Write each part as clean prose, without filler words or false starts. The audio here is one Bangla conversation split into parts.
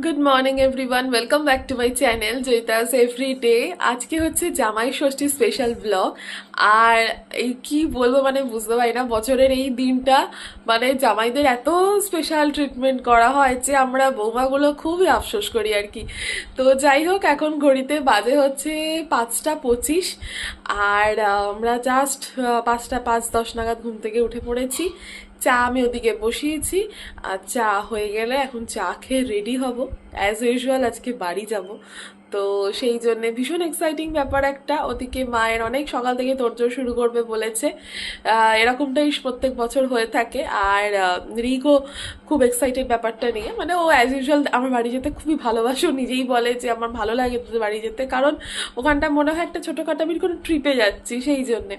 Good morning everyone, welcome back to my channel Joyita's everyday. আজকে হচ্ছে জামাই ষষ্ঠী স্পেশাল ব্লগ। আর এই কি বলবো, মানে বুঝতে পারি না, বছরের এই দিনটা মানে জামাইদের এত স্পেশাল ট্রিটমেন্ট করা হয় যে আমরা বৌমাগুলো খুবই আফসোস করি আর কি। তো যাই হোক, এখন ঘড়িতে বাজে হচ্ছে 5টা 25। আর আমরা জাস্ট 5টা 5-10 নাগাদ ঘুম থেকে উঠে পড়েছি। চা আমি ওদিকে বসিয়েছি, আর চা হয়ে গেলে এখন চা খেয়ে রেডি হব। অ্যাজ ইউজুয়াল আজকে বাড়ি যাব, তো সেই জন্যে ভীষণ এক্সাইটিং ব্যাপার একটা। ওদিকে মায়ের অনেক সকাল থেকে তোড়জোড় শুরু করবে বলেছে। এরকমটাই প্রত্যেক বছর হয়ে থাকে। আর রিগো খুব এক্সাইটেড ব্যাপারটা নিয়ে, মানে ও অ্যাজ ইউজুয়াল আমার বাড়ি যেতে খুবই ভালোবাসে। ও নিজেই বলে যে আমার ভালো লাগে তোদের বাড়ি যেতে, কারণ ওখানটা মনে হয় একটা ছোটোখাটো আমি কোনো ট্রিপে যাচ্ছি, সেই জন্যে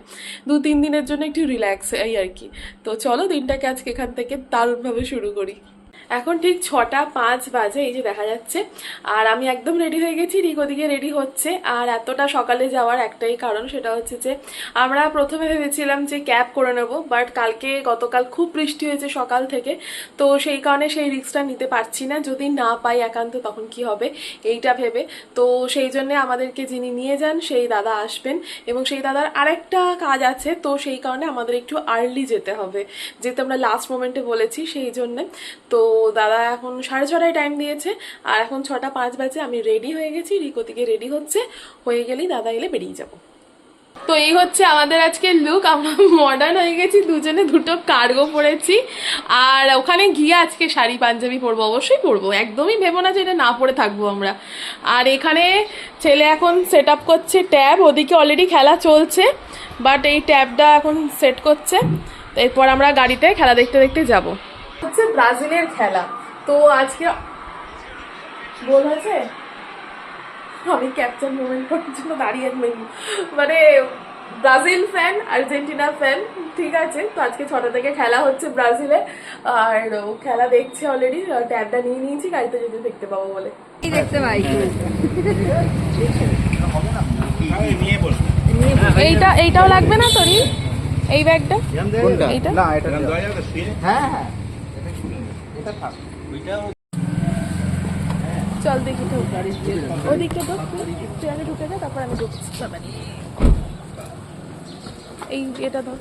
2-3 দিনের জন্য একটু রিল্যাক্স এই আর কি। তো চলো দিনটাকে আজকে এখান থেকে দারুণভাবে শুরু করি। এখন ঠিক 6টা 5 বাজে, এই যে দেখা যাচ্ছে। আর আমি একদম রেডি হয়ে গেছি, রিক ওদিকে রেডি হচ্ছে। আর এতটা সকালে যাওয়ার একটাই কারণ, সেটা হচ্ছে যে আমরা প্রথমে ভেবেছিলাম যে ক্যাব করে নেব, বাট গতকাল খুব বৃষ্টি হয়েছে সকাল থেকে। তো সেই কারণে সেই রিস্কটা নিতে পারছি না, যদি না পাই একান্ত তখন কি হবে এইটা ভেবে। তো সেই জন্য আমাদেরকে যিনি নিয়ে যান সেই দাদা আসবেন, এবং সেই দাদার আরেকটা কাজ আছে, তো সেই কারণে আমাদের একটু আর্লি যেতে হবে, যেহেতু আমরা লাস্ট মোমেন্টে বলেছি সেই জন্যে। তো দাদা এখন 6:30টায় টাইম দিয়েছে, আর এখন 6টা 5 বাজে। আমি রেডি হয়ে গেছি, রিকো থেকে রেডি হচ্ছে, হয়ে গেলেই দাদা এলে বেরিয়ে যাব। তো এই হচ্ছে আমাদের আজকে লুক। আমরা মডার্ন হয়ে গেছি, দুজনে দুটো কার্গো পরেছি। আর ওখানে গিয়ে আজকে শাড়ি পাঞ্জাবি পরবো, অবশ্যই পরবো, একদমই ভেবো না যে এটা না পরে থাকবো আমরা। আর এখানে ছেলে এখন সেট আপ করছে ট্যাব, ওদিকে অলরেডি খেলা চলছে, বাট এই ট্যাবটা এখন সেট করছে। এরপর আমরা গাড়িতে খেলা দেখতে দেখতে যাবো। হচ্ছে ব্রাজিলের খেলা, তো আজকে গোল হয়েছে। আমি ক্যাপচার মোমেন্ট করার জন্য দাঁড়িয়ে মানে ব্রাজিল ফ্যান, আর্জেন্টিনা ফ্যান, ঠিক আছে। তো আজকে 6টা থেকে খেলা হচ্ছে ব্রাজিলে, আর খেলা দেখছে অলরেডি। ট্যাবটা নিয়ে নিয়েছি, গাড়িতে যদি দেখতে পাবো বলে। দেখতে পাই এইটাও লাগবে না তোরই, এই ব্যাগটা, এইটা না এটা হ্যাঁ হ্যাঁ এটা থাক। চল দেখি তো ওদিকে তো তুই আগে ঢুকে যা, তারপর আমি ঢুকছি। এই এটা ধর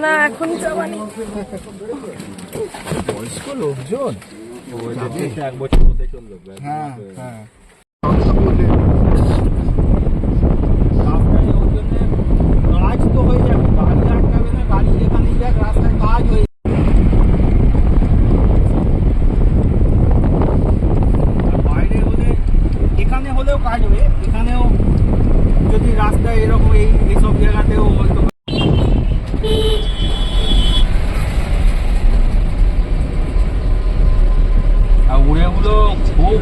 না, এখন যাবানি। বয়স্ক লোকজন এক বছর হতে চললো। হ্যাঁ হ্যাঁ কাজ তো হয়ে যাবে, গাড়ি আটকাবে না, গাড়ি যেখানে যাক রাস্তায় কাজ হয়ে বাইরে হলে, এখানে হলেও কাজ হবে, এখানেও যদি রাস্তায় এরকম এইসব জায়গাতেও হয়তো। আর উড়েগুলো খুব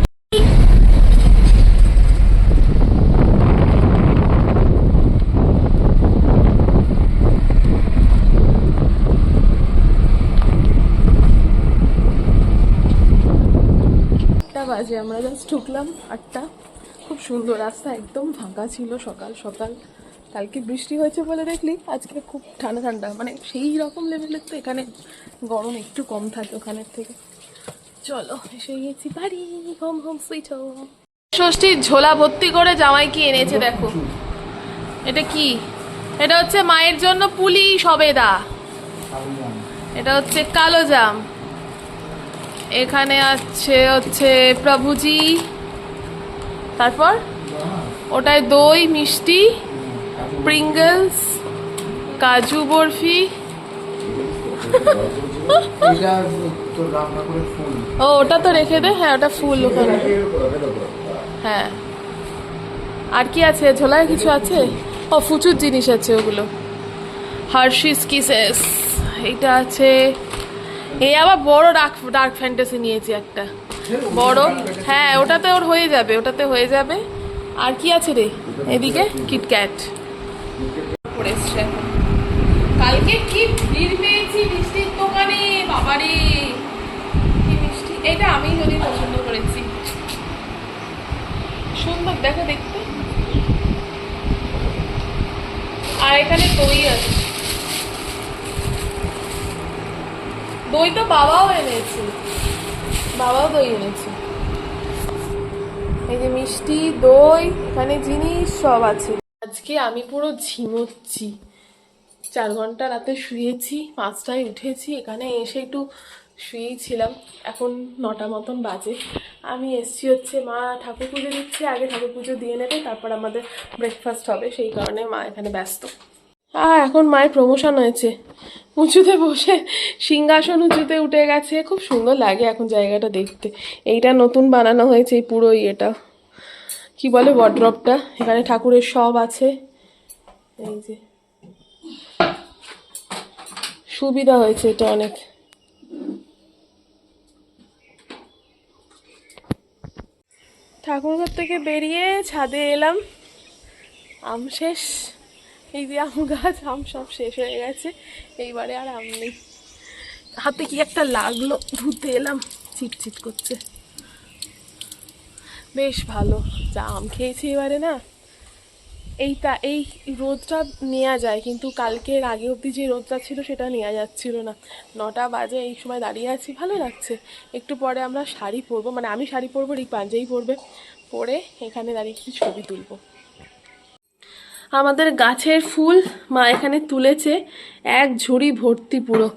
বাজে, আমরা জাস্ট ঢুকলাম 8টা। খুব সুন্দর রাস্তা, একদম ফাঁকা ছিল সকাল সকাল। কালকে বৃষ্টি হয়েছে বলে দেখলি, আজকে খুব ঠান্ডা ঠান্ডা, মানে সেই রকম লেভেলের। তো এখানে গরম একটু কম থাকে ওখানের থেকে। চলো এসে গেছি বাড়ি, হোম হোম সুইট হোম। ষষ্ঠীর ঝোলা ভর্তি করে জামাই কি এনেছে দেখো। এটা কি? এটা হচ্ছে মায়ের জন্য পুলি সবেদা, এটা হচ্ছে কালো জাম, এখানে হচ্ছে প্রভুজি, তারপর ওটায় দই মিষ্টি, প্রিঙ্গলস, কাজু বরফি। ও ওটা তো রেখে দে, হ্যাঁ ওটা ফুল ওখানে। হ্যাঁ আর কি আছে ঝোলায়? কিছু আছে, ও ফুচুর জিনিস আছে ওগুলো, হার্শিস কিসেস, এইটা আছে। এই আবার বড় ডার্ক ফ্যান্টাসি নিয়েছি একটা বড়, হ্যাঁ ওটাতে ওর হয়ে যাবে, ওটাতে হয়ে যাবে। আর কি আছে রে এদিকে? কিটক্যাট পড়ে এসছে। কালকে কি ভিড় পেয়েছি মিষ্টির দোকানে, বাবারে কি মিষ্টি। এটা আমি যদি পছন্দ করেছি, সুন্দর দেখো দেখতে। আর এখানে দই আছে, দই তো বাবাও এনেছে, বাবাও দই এনেছে। এই যে মিষ্টি, দই, এখানে জিনিস সব আছে। আজকে আমি পুরো ঝিমোচ্ছি, 4 ঘন্টা রাতে শুয়েছি, 5টায় উঠেছি, এখানে এসে একটু শুয়েই ছিলাম। এখন 9টা মতন বাজে। আমি এসছি হচ্ছে, মা ঠাকুর পুজো দিচ্ছে, আগে ঠাকুর পুজো দিয়ে নেবে, তারপর আমাদের ব্রেকফাস্ট হবে, সেই কারণে মা এখানে ব্যস্ত। এখন মায়ের প্রমোশন হয়েছে, উঁচুতে বসে, সিংহাসন উঁচুতে উঠে গেছে, খুব সুন্দর লাগে এখন জায়গাটা দেখতে। এইটা নতুন বানানো হয়েছে, এই পুরো ইয়েটা কি বলে, ওয়ার্ড্রপটা, এখানে ঠাকুরের সব আছে। এই যে সুবিধা হয়েছে এটা অনেক। ঠাকুরঘর থেকে বেরিয়ে ছাদে এলাম, আম শেষ, এই যে আম গাছ, আম সব শেষ হয়ে গেছে, এইবারে আর আম নেই। হাতে কি একটা লাগলো, ধুতে এলাম, চিটচিট করছে। বেশ ভালো, যা আম খেয়েছি এবারে না। এই রোদটা নেওয়া যায়, কিন্তু কালকের আগে অবধি যে রোদটা ছিল সেটা নেওয়া যাচ্ছিল না। 9টা বাজে এই সময় দাঁড়িয়ে আছি, ভালো লাগছে। একটু পরে আমরা শাড়ি পরবো, মানে আমি শাড়ি পরবো, এই পাঞ্জাবি পরবে, পরে এখানে দাঁড়িয়ে কিছু ছবি তুলবো। আমাদের গাছের ফুল মা এখানে তুলেছে, এক ঝুড়ি ভর্তি পুরো।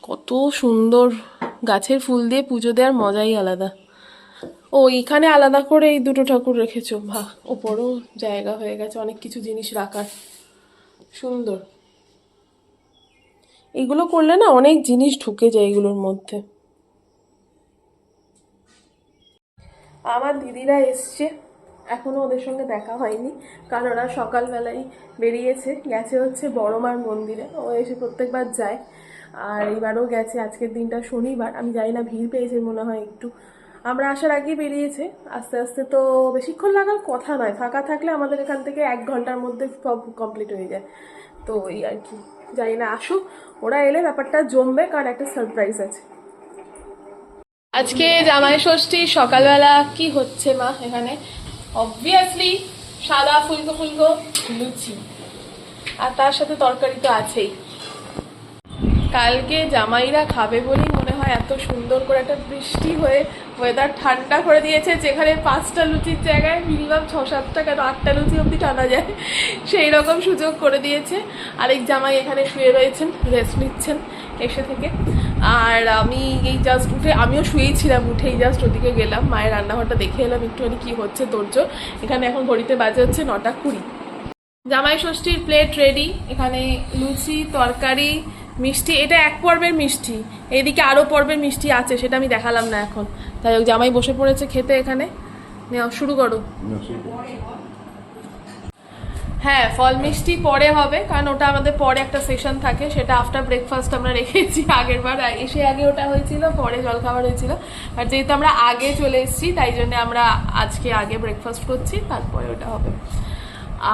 কত সুন্দর, গাছের ফুল দিয়ে পুজো দেওয়ার মজাই আলাদা। ও এখানে আলাদা করে এই দুটো ঠাকুর রেখেছো, বাহ, ওপরও জায়গা হয়ে গেছে অনেক কিছু জিনিস রাখার, সুন্দর। এগুলো করলে না অনেক জিনিস ঢুকে যায় এগুলোর মধ্যে। আমার দিদিরা এসছে, এখনো ওদের সঙ্গে দেখা হয়নি, কারণ ওরা সকালবেলায় বেরিয়েছে, গেছে হচ্ছে বড় মার মন্দিরে, ও এসে প্রত্যেকবার যায়, আর এইবারও গেছে। আজকের দিনটা শনিবার, আমি জানি না ভিড় পেয়েছে মনে হয় একটু। আমরা আসার আগে বেরিয়েছে, আস্তে আস্তে তো বেশিক্ষণ লাগার কথা নয়, ফাঁকা থাকলে আমাদের এখান থেকে 1 ঘন্টার মধ্যে সব কমপ্লিট হয়ে যায়। তো এই আর কি, জানি না আসুক, ওরা এলে ব্যাপারটা জমবে, কারণ একটা সারপ্রাইজ আছে। আজকে জামাই ষষ্ঠী, সকালবেলা কি হচ্ছে মা এখানে? অবভিয়াসলি সাদা ফুলকো ফুলকো লুচি, আর তার সাথে তরকারি তো আছেই। কালকে জামাইরা খাবে বলেই মনে হয় এত সুন্দর করে একটা বৃষ্টি হয়ে ওয়েদার ঠান্ডা করে দিয়েছে, যেখানে 5টা লুচির জায়গায় মিনিমাম 6-7টা, কেন 8টা লুচি অবধি টানা যায়, সেই রকম সুযোগ করে দিয়েছে। আরেক জামাই এখানে শুয়ে রয়েছেন, রেস্ট নিচ্ছেন এসে থেকে। আর আমি এই জাস্ট উঠে, আমিও শুয়েই ছিলাম, উঠেই জাস্ট ওদিকে গেলাম, মায়ের রান্নাঘরটা দেখে এলাম একটুখানি কি হচ্ছে তোরজোর। এখানে এখন ঘড়িতে বাজে হচ্ছে 9টা 20। জামাই ষষ্ঠীর প্লেট রেডি, এখানে লুচি, তরকারি, মিষ্টি, এটা 1 পর্বের মিষ্টি, এইদিকে আরও পর্বের মিষ্টি আছে, সেটা আমি দেখালাম না এখন। তাই হোক, জামাই বসে পড়েছে খেতে, এখানে নেওয়া শুরু করো। হ্যাঁ, ফল মিষ্টি পরে হবে, কারণ ওটা আমাদের পরে একটা সেশন থাকে, সেটা আফটার ব্রেকফাস্ট আমরা রেখেছি। আগের বার এসে আগে ওটা হয়েছিল, পরে জলখাবার হয়েছিল, আর যেহেতু আমরা আগে চলে এসেছি তাই জন্য আমরা আজকে আগে ব্রেকফাস্ট করছি, তারপরে ওটা হবে।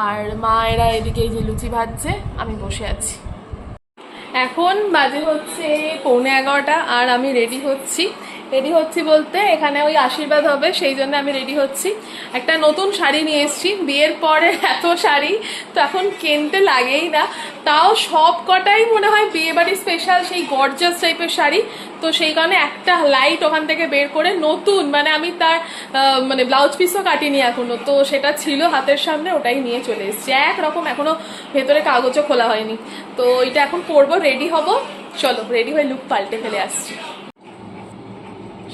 আর মায়েরা এদিকে এই যে লুচি ভাজছে, আমি বসে আছি। এখন বাজে হচ্ছে 11:15, আর আমি রেডি হচ্ছি বলতে এখানে ওই আশীর্বাদ হবে, সেই জন্য আমি রেডি হচ্ছি। একটা নতুন শাড়ি নিয়ে এসেছি, বিয়ের পরে এত শাড়ি তো এখন কিনতে লাগেই না, তাও সব কটাই মনে হয় বিয়েবাড়ি স্পেশাল, সেই গর্জাস টাইপের শাড়ি। তো সেই কারণে একটা লাইট ওখান থেকে বের করে নতুন, মানে আমি তার মানে ব্লাউজ পিসও কাটিনি এখনো, তো সেটা ছিল হাতের সামনে, ওটাই নিয়ে চলে এসেছি। একরকম এখনো ভেতরে কাগজও খোলা হয়নি, তো ওইটা এখন পরবো, রেডি হব। চলো রেডি হয়ে লুক পাল্টে ফেলে আসছি।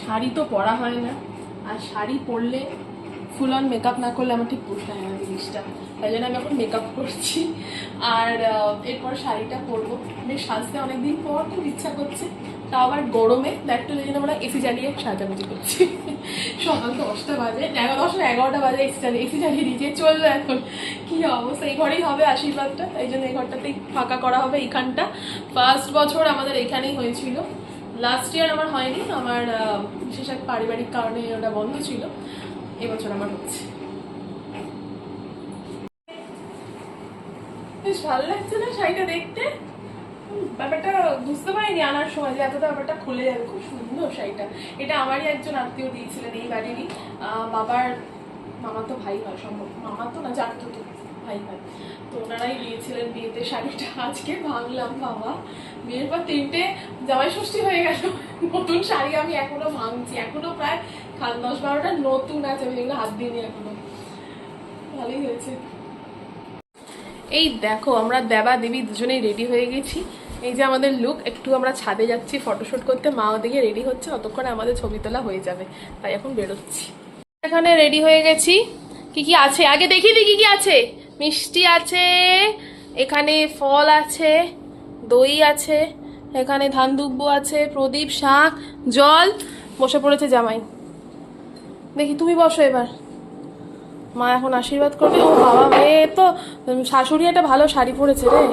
শাড়ি তো পরা হয় না, আর শাড়ি পরলে ফুল অন মেকআপ না করলে আমার ঠিক পোষায় না জিনিসটা, তাই জন্য আমি এখন মেকআপ করছি। আর এরপর শাড়িটা পরবো, বেশ সাজতে অনেকদিন পর খুব ইচ্ছা করছে, তাও আবার গরমে, দেখতে জন্য আমরা এসি জ্বালিয়ে সাজাগুজি করছি। সকাল 10টা বাজে, 11টা বাজে এসি জ্বালিয়ে দিয়েছে, চলবে এখন কি অবস্থা। এই ঘরেই হবে আশীর্বাদটা, তাই জন্য এই ঘরটাতেই ফাঁকা করা হবে। এইখানটা ফার্স্ট বছর আমাদের এখানেই হয়েছিল, লাস্ট ইয়ার আমার হয়নি, আমার বিশেষ এক পারিবারিক কারণে ওটা বন্ধ ছিল, এবছর আমার হচ্ছে। বেশ ভালো লাগছে না শাড়িটা দেখতে? ব্যাপারটা বুঝতে পারিনি আনার সময় যে এতটা ব্যাপারটা খুলে যাবে, খুব সুন্দর শাড়িটা। এটা আমারই একজন আত্মীয় দিয়েছিলেন, এই বাড়িরই বাবার মামাতো ভাই হয় সম্ভব, মামাতো না জানতো তো ভাই ভাই, তো ওনারাই দিয়েছিলেন বিয়েতে শাড়িটা। আজকে ভাঙলাম বাবা, বিয়ের পর 3টে জামাই ষষ্ঠী হয়ে গেল, নতুন শাড়ি আমি এখনো ভাঙছি, এখনো প্রায় 10-12টা নতুন আছে, আমি যেগুলো হাত দিইনি এখনো। ভালোই হয়েছে। এই দেখো আমরা দেবা দেবী দুজনেই রেডি হয়ে গেছি। এই যে আমাদের লুক, একটু আমরা ছাদে যাচ্ছি ফটোশুট করতে, মা ওদিকে রেডি হচ্ছে, ততক্ষণে আমাদের ছবি তোলা হয়ে যাবে, তাই এখন বেরোচ্ছি। এখানে রেডি হয়ে গেছি। কি কি আছে আগে দেখিয়ে দিই, কি কি আছে। মিষ্টি আছে, এখানে ফল আছে, দই আছে, এখানে ধান দুব্বো আছে, প্রদীপ, শাঁখ, জল। বসে পড়েছে জামাই। দেখি তুমি বসো এবার, মা এখন আশীর্বাদ করবে। ও বাবা, মেয়ে তো শাশুড়ি একটা ভালো শাড়ি পরেছে রে,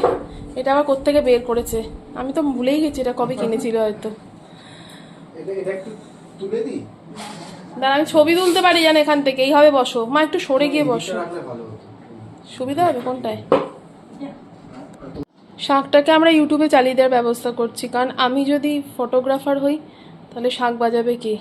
এটা আবার কোত্থেকে বের করেছে, আমি তো ভুলেই গেছি এটা কবে কিনেছিল হয়তো। এটা একটু তুলে দিই। দাঁড়া আমি ছবি তুলতে পারি জান এখান থেকে, এইভাবে বসো মা, একটু সরে গিয়ে বসো, রাখলে ভালো হতো। সুবিধা হবে কোনটায়। শাঁখটাকে আমরা ইউটিউবে চালিয়ে দেওয়ার ব্যবস্থা করছি, কারণ আমি যদি ফটোগ্রাফার হই তাহলে শাঁখ বাজাবে কে।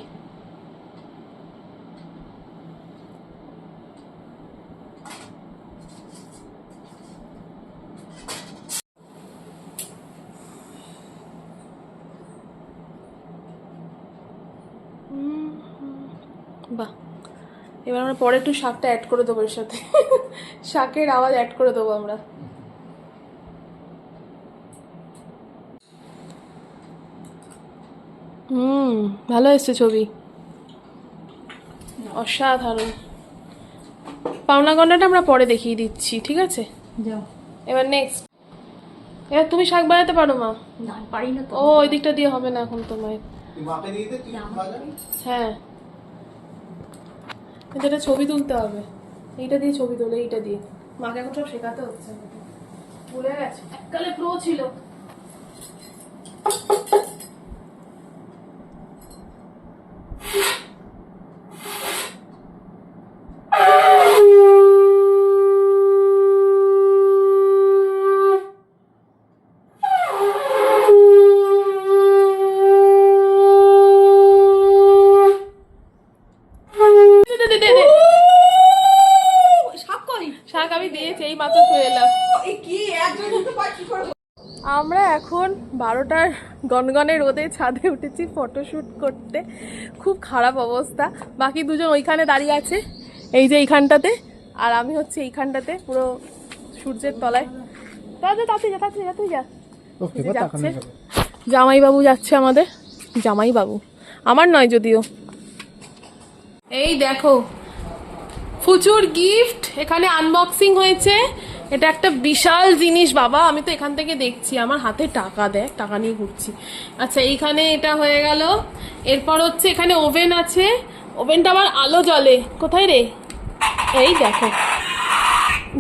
বাহ, এবার আমরা পরে একটু শাকটা অ্যাড করে দেবো এর সাথে, শাকের আওয়াজ অ্যাড করে দেবো আমরা। ভালো এসছে ছবি, অসাধারণ। পাওনা গন্ডাটা আমরা পরে দেখিয়ে দিচ্ছি, ঠিক আছে। এবার নেক্সট, এবার তুমি শাক বানাতে পারো মা? না পারি না তো। ও ওই দিকটা দিয়ে হবে না এখন তোমার। তুই মাকে দিয়ে দে, তুই বাজা। হ্যাঁ, এটা ছবি তুলতে হবে, এইটা দিয়ে ছবি তোলে, এইটা দিয়ে। মাকে এখন সব শেখাতে হচ্ছে, ভুলে গেছে, এককালে প্রো ছিল। শাক আমি দিয়েছি, এই মাত্র ধুয়ে এলাম। আমরা এখন 12টার গনগনে রোদে ছাদে উঠেছি ফটোশুট করতে, খুব খারাপ অবস্থা। বাকি দুজন ওইখানে দাঁড়িয়ে আছে, এই যে এইখানটাতে, আর আমি হচ্ছে এইখানটাতে পুরো সূর্যের তলায়। তাতে যা তুই যা। যাচ্ছে জামাইবাবু, যাচ্ছে আমাদের জামাইবাবু, আমার নয় যদিও। এই দেখো ফুচুর গিফট, এখানে আনবক্সিং হয়েছে। এটা একটা বিশাল জিনিস বাবা, আমি তো এখান থেকে দেখছি, আমার হাতে টাকা দেয়, টাকা নিয়ে ঘুরছি। আচ্ছা এইখানে এটা হয়ে গেল, এরপর হচ্ছে এখানে ওভেন আছে, ওভেনটা আবার আলো জ্বলে, কোথায় রে, এই দেখো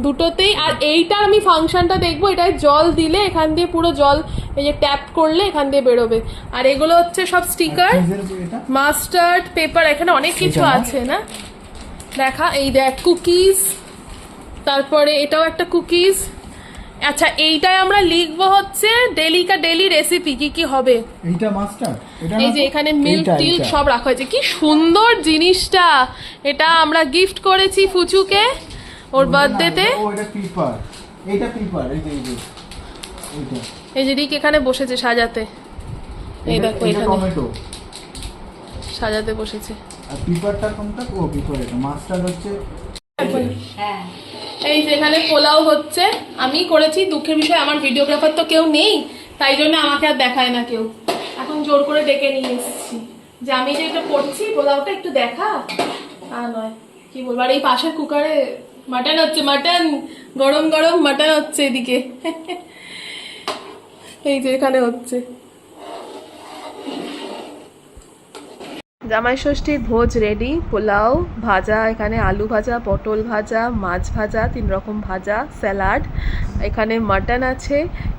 দুটোতেই। আর এইটা আমি ফাংশনটা দেখবো, এটায় জল দিলে এখান দিয়ে পুরো জল, এই যে ট্যাপ করলে এখান দিয়ে বেরোবে। আর এগুলো হচ্ছে সব স্টিকার, মাস্টার্ড পেপার, এখানে অনেক কিছু আছে না দেখা। এই দেখ কুকিজ, তারপরে এটাও একটা কুকিজ। আচ্ছা এইটাই আমরা লিখবো হচ্ছে ডেলি রেসিপি কি কি হবে। এইটা মাস্টার, এই যে এখানে মিল্ক টিল্ক সব রাখা হয়েছে, কি সুন্দর জিনিসটা। এটা আমরা গিফট করেছি ফুচুকে ওর বার্থডেতে। ওটা পেপার, এইটা পেপার, এই যে এইটা, এই যে রিক এখানে বসেছে সাজাতে, এই দেখো এখানে টমেটো সাজাতে বসেছে। আর পেপারটা কোনটা? ও পেপার, এটা মাস্টার হচ্ছে। হ্যাঁ এই যেখানে পোলাও হচ্ছে, আমি করেছি, দুঃখের বিষয় আমার ভিডিওগ্রাফার তো কেউ নেই, তাই জন্য আমাকে আর দেখায় না কেউ। এখন জোর করে ডেকে নিয়ে এসেছি যে আমি যে এটা করছি পোলাওটা একটু দেখা, তা নয় কি বলবো। আর এই পাশের কুকারে মাটন হচ্ছে, মাটন গরম গরম মাটন হচ্ছে এদিকে, এই যে এখানে হচ্ছে। জামাই ষষ্ঠীর ভোজ রেডি, পোলাও, ভাজা, এখানে আলু ভাজা, পটল ভাজা, মাছ ভাজা, 3 রকম ভাজা, স্যালাড, এখানে মাটন আছে,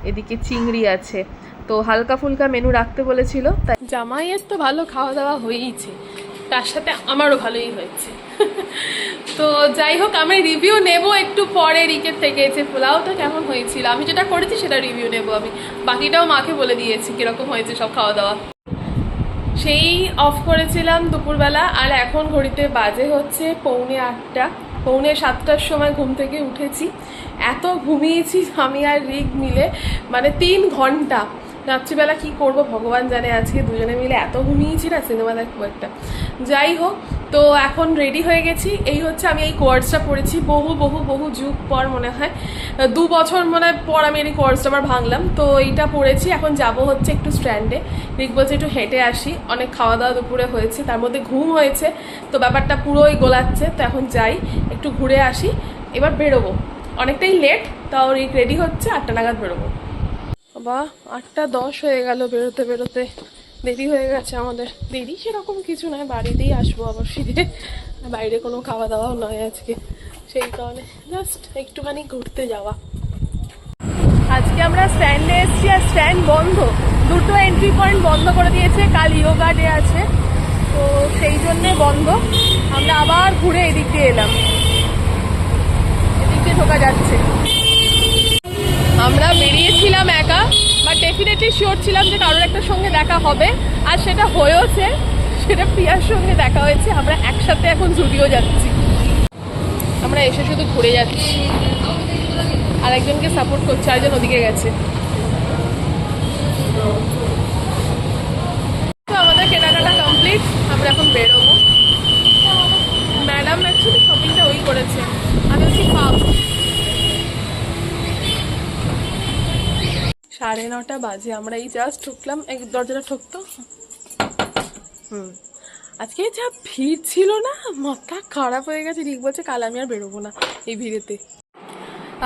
এদিকে চিংড়ি আছে। তো হালকা ফুলকা মেনু রাখতে বলেছিল, তাই জামাইয়ের তো ভালো খাওয়া দাওয়া হয়েইছে, তার সাথে আমারও ভালোই হয়েছে। তো যাই হোক, আমি রিভিউ নেব একটু পরে রিকের থেকে, যে পোলাওটা কেমন হয়েছিল। আমি যেটা করেছি সেটা রিভিউ নেব আমি, বাকিটাও মাকে বলে দিয়েছি কীরকম হয়েছে সব খাওয়া দাওয়া। সেই অফ করেছিলাম দুপুরবেলা, আর এখন ঘড়িতে বাজে হচ্ছে 7:45। 6:45 সময় ঘুম থেকে উঠেছি। এত ঘুমিয়েছি আমি আর রিক মিলে, মানে 3 ঘন্টা। রাত্রিবেলা কি করব ভগবান জানে, আজকে দুজনে মিলে এত ঘুমিয়েছি না, সিনেমা দেখবো একটা। যাই হোক, তো এখন রেডি হয়ে গেছি। এই হচ্ছে আমি এই কোর্সটা পড়েছি বহু বহু বহু যুগ পর, মনে হয় 2 বছর মনে পর আমি এই কোর্সটা আবার ভাঙলাম। তো এইটা পড়েছি, এখন যাব হচ্ছে একটু স্ট্যান্ডে। রিক বলছে একটু হেঁটে আসি, অনেক খাওয়া দাওয়া দুপুরে হয়েছে, তার মধ্যে ঘুম হয়েছে, তো ব্যাপারটা পুরোই গোলাচ্ছে। তো এখন যাই একটু ঘুরে আসি, এবার বেরোবো। অনেকটাই লেট, তাও রিক রেডি হচ্ছে, 8টা নাগাদ বেরোবো। বাবা 8:10 হয়ে গেল, বেরোতে বেরোতে দেরি হয়ে গেছে আমাদের। দেরি সেরকম কিছু নয়, বাড়িতেই আসবো আবার ফিরে, বাইরে কোনো খাওয়া দাওয়াও নয় আজকে, সেই কারণে জাস্ট একটুখানি ঘুরতে যাওয়া। আজকে আমরা স্ট্যান্ডে এসেছি আর স্ট্যান্ড বন্ধ, 2টো এন্ট্রি পয়েন্ট বন্ধ করে দিয়েছে, কাল ইয়োগা ডে আছে তো সেই জন্যে বন্ধ। আমরা আবার ঘুরে এদিক দিয়ে এলাম, এদিক দিয়ে ঢোকা যাচ্ছে। আমরা বেরিয়েছিলাম একা, বাট ডেফিনেটলি শিওর ছিলাম যে কারোর একটা সঙ্গে দেখা হবে, আর সেটা হয়েওছে, সেটা প্রিয়ার সঙ্গে দেখা হয়েছে। আমরা একসাথে এখন জুডিও যাচ্ছি, আমরা এসে শুধু ঘুরে যাচ্ছি, আর একজনকে সাপোর্ট করছে, আরেকজন ওদিকে গেছে। তো আমাদের কেনাকাটা কমপ্লিট, আমরা এখন বেরোবো। ম্যাডাম অ্যাকচুয়ালি শপিংটা ওই করেছে, আমি হচ্ছি পাব। 9:30 বাজে, আমরা এই জাস্ট ঢুকলাম, এক দরজাটা ঠকতো। আজকে যা ভিড় ছিল না, মাথা খারাপ হয়ে গেছে। রিক বলছে কাল আমি আর বেরোবো না এই ভিড়েতে।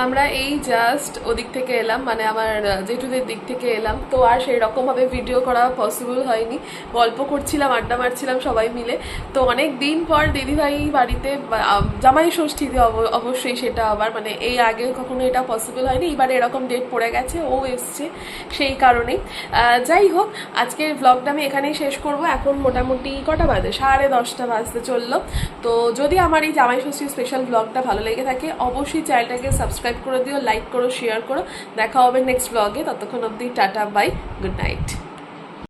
আমরা এই জাস্ট ওদিক থেকে এলাম, মানে আমার জেঠুদের দিক থেকে এলাম, তো আর সেই রকমভাবে ভিডিও করা পসিবল হয়নি। গল্প করছিলাম, আড্ডা মারছিলাম সবাই মিলে। তো অনেক দিন পর দিদিভাই বাড়িতে, জামাই ষষ্ঠীতে অবশ্যই, সেটা আবার মানে এই আগে কখনো এটা পসিবল হয়নি, এবারে এরকম ডেট পড়ে গেছে, ও এসছে সেই কারণেই। যাই হোক, আজকের ব্লগটা আমি এখানেই শেষ করব। এখন মোটামুটি কটা বাজে, 10:30 বাজতে চললো। তো যদি আমার এই জামাই ষষ্ঠীর স্পেশাল ব্লগটা ভালো লেগে থাকে, অবশ্যই চ্যানেলটাকে সাবস্ক্রাইব করে দিও, লাইক করো, শেয়ার করো। দেখা হবে নেক্সট ব্লগে, ততক্ষণ অবধি টাটা, বাই, গুড নাইট।